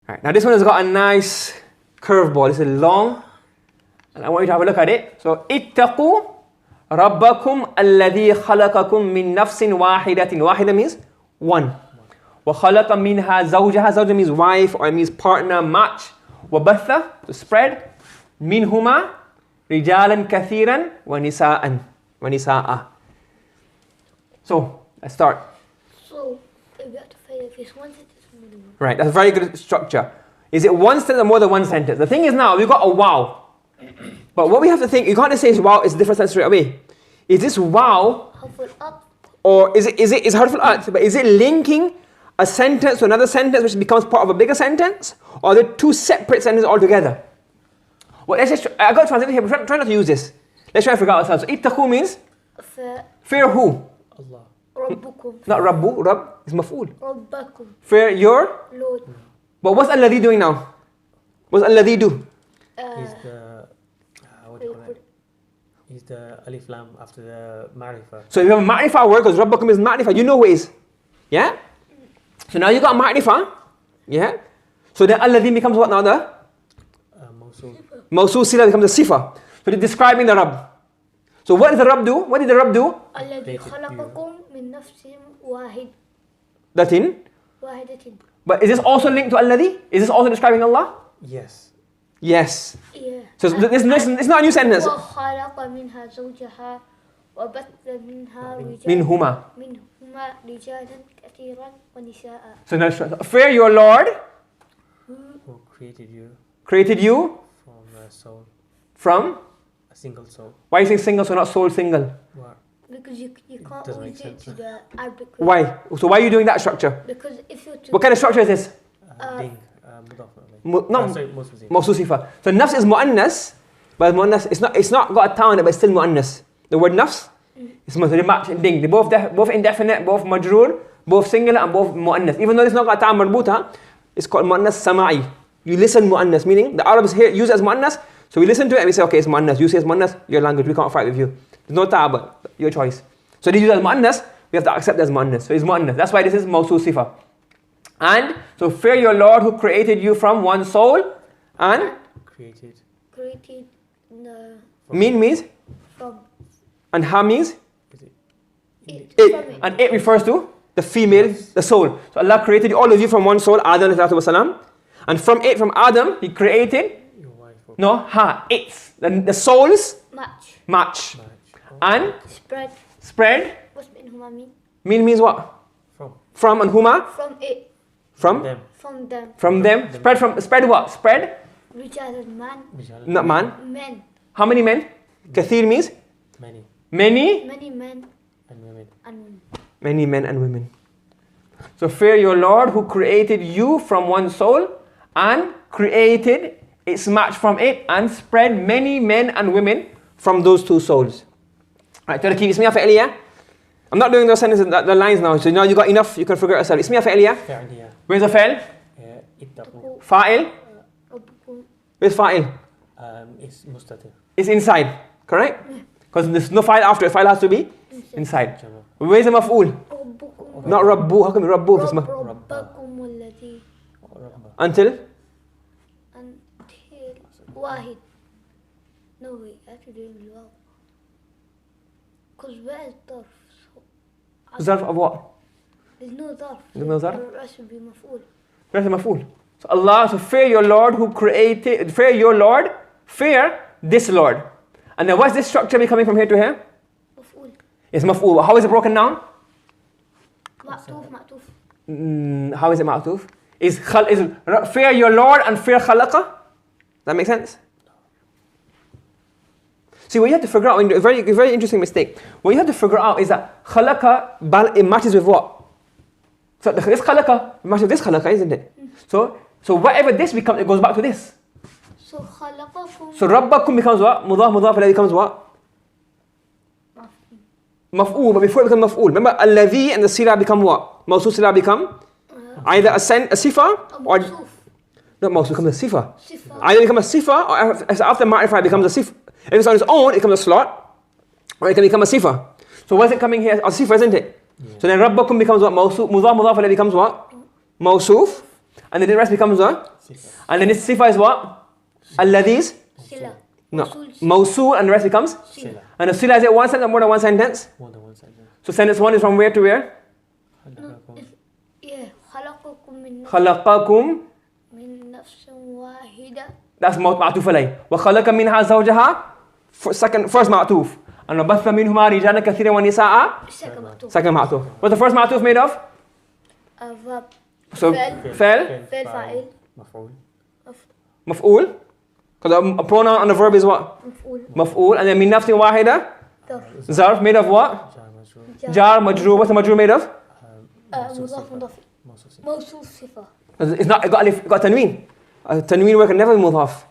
Right, now this one has got a nice curveball. This is long, and I want you to have a look at it. So, ittaqu rabbakum alladhi khalaqakum min nafsin wahidatin. Wahida means one. Wa khalaqa minha zawjaha. Zawja means wife, or it means partner, match. Wa batha, to spread. Minhuma rijalan kathiran wa nisa'an. Wa nisa'a. So, let's start. So, if we have to find if it's one sentence or more than one. Right, that's a very good structure. Is it one sentence or more than one sentence? The thing is now, we've got a wow. But what we have to think, you can't just say it's wow, it's a different sentence straight away. Is this wow, Harful up. or is it harful at, but is it linking a sentence to another sentence which becomes part of a bigger sentence? Or are they two separate sentences altogether? Well, let's just, I got to translate here, but try not to use this. Let's try and figure out ourselves. So, ittaqu means, fear who? Allah. Rabbukum. Not rabbu, rab is maf'ul. Rabbakum. Fear your, Lord. but what's alladhi doing now? What's alladhi do? He's the what do you call it? He's the alif lam after the ma'rifah. So you have a ma'rifah word, because rabbakum is ma'rifah, you know what it is. Yeah? So now you got ma'rifah. Yeah? So then alladhi becomes what now? The Mawsul. mawsul sila becomes the sifa. So they're describing the Rabb. So what did the Rabb do? What did the Rabb do? الذي خلقكم من نفس That واحدة. But is this also linked to alladhi? Is this also describing Allah? Yes. Yes. Yeah. So it's not a new sentence. وخلق منها زوجها وبث منها منهما. رجالا كثيرا ونساء. So now, fear your Lord Who created you from from a soul, from. a single soul. Why are you saying single, so not soul single? What? Because you can't doesn't always make do it sense. to the Arabic way. Why? So why are you doing that structure? Because if you're to What kind of structure is this? Ding. Mudaf. Like. No, Sorry, most was it. mawsul sifa. So nafs is mu'annas, but mu'annas, it's not got a ta on it, but it's still mu'annas. The word nafs is they match and ding. They're both indefinite, both majroor, both singular, and both mu'annas. Even though it's not got a ta marbuta, it's called mu'annas sama'i. You listen mu'annas, meaning the Arabs here use it as mu'annas, so we listen to it and we say, okay, it's mu'annas. You say it's mu'annas, your language, we can't fight with you. There's no ta, but your choice. So they use it as mu'annas, we have to accept it as mu'annas. So it's mu'annas. That's why this is mawsul sifa. And so fear your Lord who created you from one soul, and Created. means, From and ha means Is it? it. it, and it refers to the female, the soul. So Allah created all of you from one soul, Adam ﷺ, and from it, from Adam, He created Your wife. Or it's the souls Match. match, marriage. and Spread. spread. What's minhuma mean? Means what? From and huma, From it. from Them. From them. Spread what? Spread, Rijal man. not man. Men. How many men? Kathir means Many. many. Many men And women. and women. Many men and women. So fear your Lord who created you from one soul and created its match from it and spread many men and women from those two souls. Right, Turkey, ismiya fa'liya. I'm not doing those sentences, the lines now, so now you got enough, you can figure it yourself. Ismiya fa'liya. فعلية. Where's the fa'il? اتقوا. Fa'il. Rabbukum. Where's fa'il? It's mustatir. It's inside, correct? Because there's no fa'il after it, fa'il has to be inside. Jama. Where's the maf'ul? Rabbukum. Not rabbu, how come rabbu? Rabbakum alladhi. Rabba. Until? Until wahid. No, wait, I have to do it as well. Because where is darf? So, Zarf of what? there's no darf. There's no zarf? The rest would be maf'ul. Where's the maf'ul? So Allah, so fear your Lord who created, fear your Lord, fear this Lord. And then what's this structure be coming from here to here? Maf'ul. It's maf'ul. How is it broken down? Ma'tuf. How is it ma'tuf? Is fear your Lord and fear khalaqa? That make sense? See, what you have to figure out, a very interesting mistake. What you have to figure out is that khalaqa, it matches with what? So this khalaqa matches with this khalaqa, isn't it? So whatever this becomes, it goes back to this. So khalaqakum. So rabbakum becomes what? Mudaf alayhi becomes what? Maf'ul, but before it becomes maf'ul, remember alladhi and the sila become what? Mawsul sila become either a sifa or not mawsul becomes a sifa. Either become a sifa or after ma'rifah it becomes a sifa. If it's on its own, it becomes a slot, or it can become a sifa. So what's it coming here? A sifa, isn't it? Yeah. So then rabbakum becomes what? Mawsul, mudaf alayhi becomes what? Mawsuf, and then the rest becomes what? And then this sifa is what? Alladhi's? Sila. No. Mawsul Mawsul, and the rest becomes? Sila. And the sila is it one sentence or more than one sentence? More than one sentence. So sentence 1 is from where to where? Yeah. خلقكم من خلقكم. نفس واحدة. That's معطوف عليه. وخلق منها زوجها. First معطوف. And وبث منهما رجالا كثيرا ونساء. Second مكتوب. Second معطوف. What's the first معطوف made of? Verb. So فعل. فعل. فعل فاعل. مفعول. مفعول. Because a pronoun and a verb is what? مفعول. مفعول. And then من نفس واحدة. ظرف. Zarf made of what? Jar majroor. What's the majroor made of? مضاف مضاف. موصول صفة. It's not, it got tanween. Tanween word can never be mudhaf.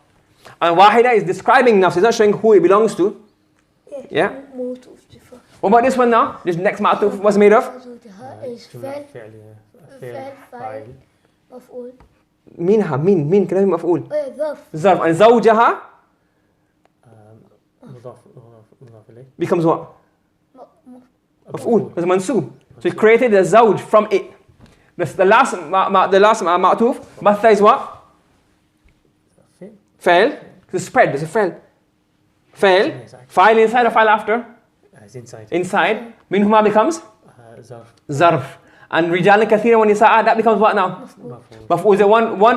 And wahida is describing nafs. It's not showing who it belongs to. Yeah. موصول صفة. What about this one now? This next ma'tuf, what's made of? زوجها is فعل. فعل فاعل. مفعول. منها من كلام مفعول. ظرف. Zarf. And zawjaha مضاف إليه. becomes what? Maf'ul. It's mansoob. So he created a zawj from it. The last ma'tuf, batha is what? Fail. It's spread. It's a fail. Fail. File inside or file after? It's inside. Inside. Minhuma becomes? Zarf. Zarf. And rijalan kathira wa nisa'a, that becomes what now? مفعول. Maf'ul.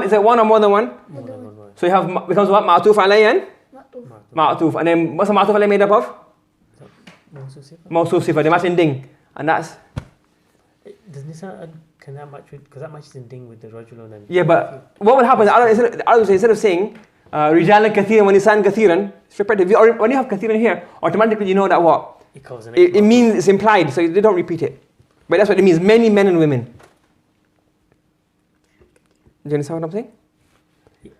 Is it one or more than one? More than one word. So you have becomes what? Ma'tuf alayhi and? مأطوف. Ma'tuf. And then what's the ma'tuf alayhi made up of? موصول صفة. Mawsuf sifa. They match in ding. And that's? Does Nisa can that match with, because that matches in ding with the rajulun and Yeah, but what will happen? The Arabs instead of saying rijalan kathiran wa nisa'an kathiran, it's repetitive. When you have kathiran here, automatically you know that what? it covers an It means it's implied, so they don't repeat it. But that's what it means, many men and women. Do you understand what I'm saying?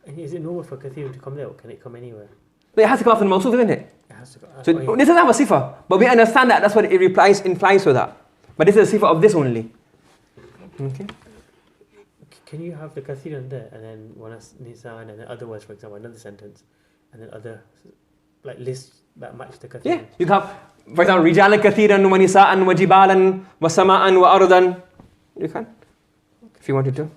And is it normal for kathir to come there, or can it come anywhere? But it has to come after the mawsuf, isn't it? It has to go. So this doesn't have a sifa, but we understand that that's what it implies with that. But this is a sifa of this only. Okay. Can you have the kathiran there and then one as nisan and then other words, for example, another sentence, and then other like lists that match the kathiran? Yeah, you can have, for example, rijalan kathiran wa nisa'an wa jibalan wa sama'an wa ardan. You can, if you wanted to.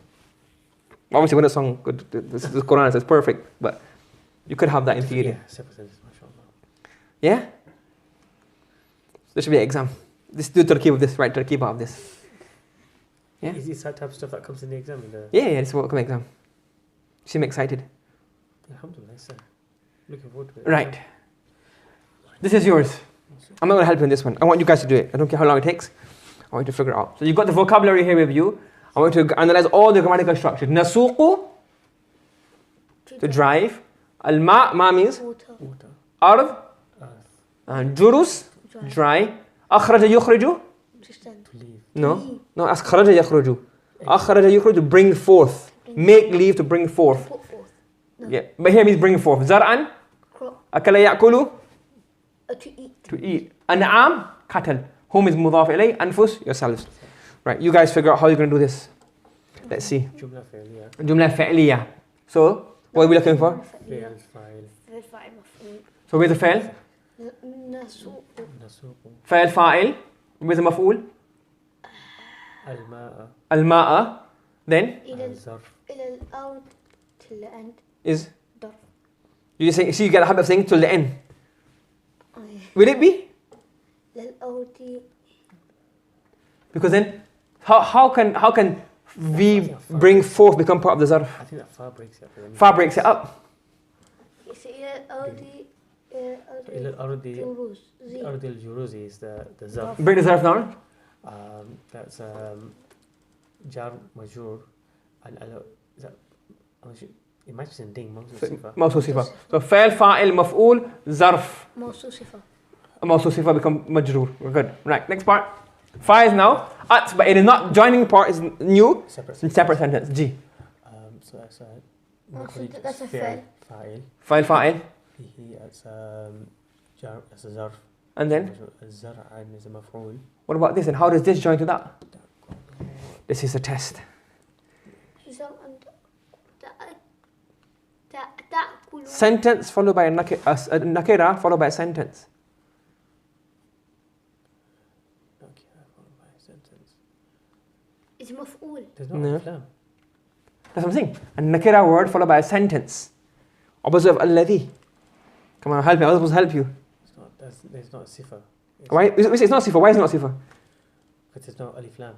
Obviously, when a song, this Quran says perfect, but you could have that in theory. Yeah, separate sentence, mashallah. Yeah? This should be an exam. This do tarkib of this, right? Tarkib of this. Yeah? Is this that type of stuff that comes in the exam? Yeah, this is what come exam. You seem excited. Alhamdulillah, sir. Looking forward to it. Right. This is yours. I'm not going to help you in this one. I want you guys to do it. I don't care how long it takes. I want you to figure it out. So you've got the vocabulary here with you. I want you to analyze all the grammatical structures. Nasuqu, to drive. Ma means Water. Water, ard. earth, And jurus, Dry. dry. Akhraja yukhriju. Descend. to leave. No. No, as kharaja yakhruju. Akhraja yukhriju, to bring forth. Make leave to bring forth. Put forth. No. Yeah. But here means bring forth. Zar'an, Crop. akala ya'kulu, To eat. to eat. An'am, cattle. Whom is mudaf ilay, anfus, yourselves. Right, you guys figure out how you're going to do this. Let's see. Jumla fi'liya, Jumla fi'liya. So, what are we looking for? fi'l, fa'il, فعل مفعول. So, where's the fa'il? نسوق. nasuqu, Fa'il fa'il. Where's the maf'ul? al-ma'a, Al-ma'a. Then إلى al-zarf, إلى الأرض till the end. is, ضرب. you just say, see, you get a habit of saying till the end. Will it be? للأرض. Because then, how can we bring forth become part of the zarf? I think that fa breaks it up. Fa breaks it up. إلى الأرض. إلى الأرض جروز. زي. الأرض الجروزي is the zarf. Break the zarf down. That's jar majur and is that it matches in ding mawsul sifa. Mawsul sifa. So, fa'il fa'il maf'ul zarf. موصول صفة. Mawsul sifa become majroor. We're good. Right, next part. Fa is now at, but it is not joining part, is new. Separate In separate sentence. G. So that's a that's a fi'l. fa'il. Fa'il fa'il. He that's jar as a zarf. And then, الزرع is a مفعول. what about this? And how does this join to that? This is a test. تأكل. Sentence followed by a nakira followed by a sentence. Okay, followed by a sentence. is مفعول. There's no No. alif lam. That's what I'm saying. A nakira word followed by a sentence. Opposite of alladhi. Come on, help me. I was supposed to help you. It's not a sifa. Why? It's not sifa. Why is it not sifa? Because it's not alif lam.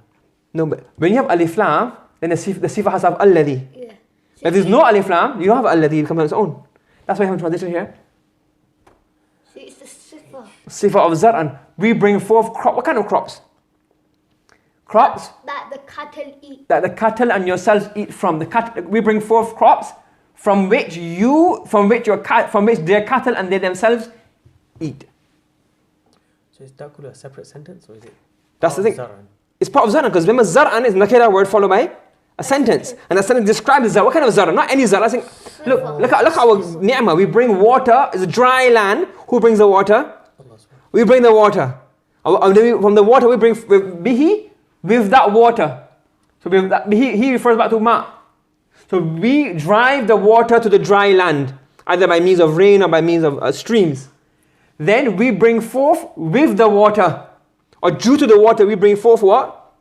No, but when you have alif lam, then the sifa has to have alladhi. Yeah. If there's no alif lam, you don't have alladhi, it comes on its own. That's why you have a transition here. See, it's the sifa. Sifa of zar'an. We bring forth crop. What kind of crops? Crops That the cattle eat. that the cattle and yourselves eat from. We bring forth crops from which their cattle and they themselves eat. So is dakulu a separate sentence or is it? That's the thing. Zar'an? It's part of zar'an because remember zar'an is nakira word followed by a sentence. And that sentence describes the zar'an. What kind of zar'an? Not any zar'an. I think, look at our ni'mah. We bring water. It's a dry land. Who brings the water? We bring the water. From the water we bring bihi, with that water. So he refers back to ma. So we drive the water to the dry land, either by means of rain or by means of streams. Then we bring forth with the water, or due to the water we bring forth what?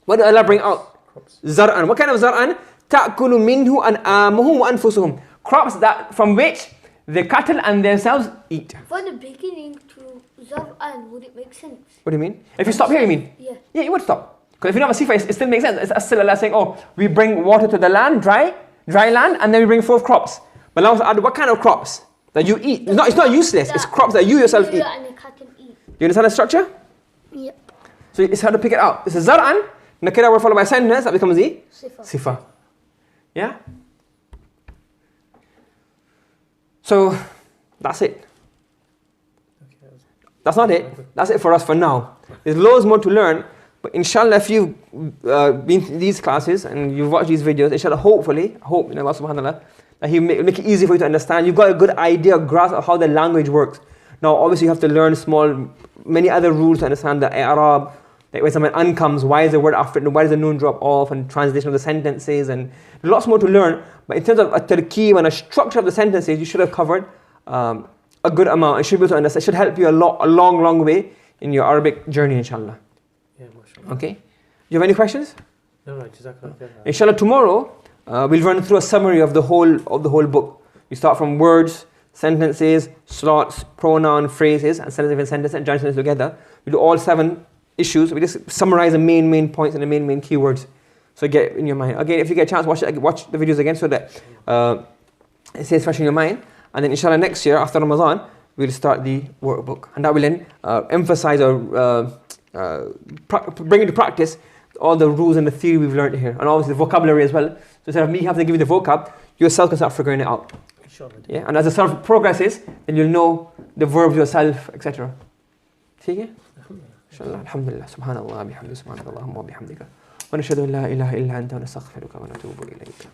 What did Allah bring out? Zar'an. What kind of zar'an? Ta'kulu minhu an'amuhum wa anfusuhum. Crops that from which the cattle and themselves eat. For the beginning to Zar'an, would it make sense? What do you mean? If you stop here, you mean? Yeah. Yeah, you would stop. Because if you don't have a sifa, it still makes sense. It's still Allah saying, oh, we bring water to the land, dry land, and then we bring forth crops. But Allah add what kind of crops that you eat? It's not useless. It's crops that you yourself eat. And the cattle eat. You understand the structure? Yep. So it's how to pick it out. It's a zar'an, nakira word followed by sentence, that becomes the sifa. Yeah? So, that's it. That's not it. That's it for us for now. There's loads more to learn. But inshallah, if you've been to these classes and you've watched these videos, inshallah, hopefully, I hope in Allah subhanahu wa ta'ala, that He make it easy for you to understand. You've got a good idea, grasp of how the language works. Now, obviously, you have to learn many other rules to understand the i'rab, like when someone an comes, why is the word after it, why does the noon drop off, and translation of the sentences, and lots more to learn. But in terms of a tarkeeb and a structure of the sentences, you should have covered a good amount. It should be able to understand. It should help you a long way in your Arabic journey, inshallah. Yeah, mashallah. Okay? Do you have any questions? No, jazakallah khair. Inshallah, tomorrow we'll run through a summary of the whole book. We start from words, sentences, slots, pronoun, phrases, and sentences and join sentences together. We do all 7 issues. We just summarize the main points and the main keywords. So get in your mind. Again, if you get a chance, watch the videos again so that it stays fresh in your mind. And then inshallah next year, after Ramadan, we'll start the workbook. And that will then emphasize or bring into practice all the rules and the theory we've learned here. And obviously the vocabulary as well. So instead of me having to give you the vocab, yourself can start figuring it out. Yeah? And as the self progresses, then you'll know the verbs yourself, etc. Okay? Inshallah, alhamdulillah, subhanallah, bihamdika, subhanallah, wa bihamdika. Wa nashhadu an la ilaha illa anta wa nastaghfiruka wa natubu ilayk.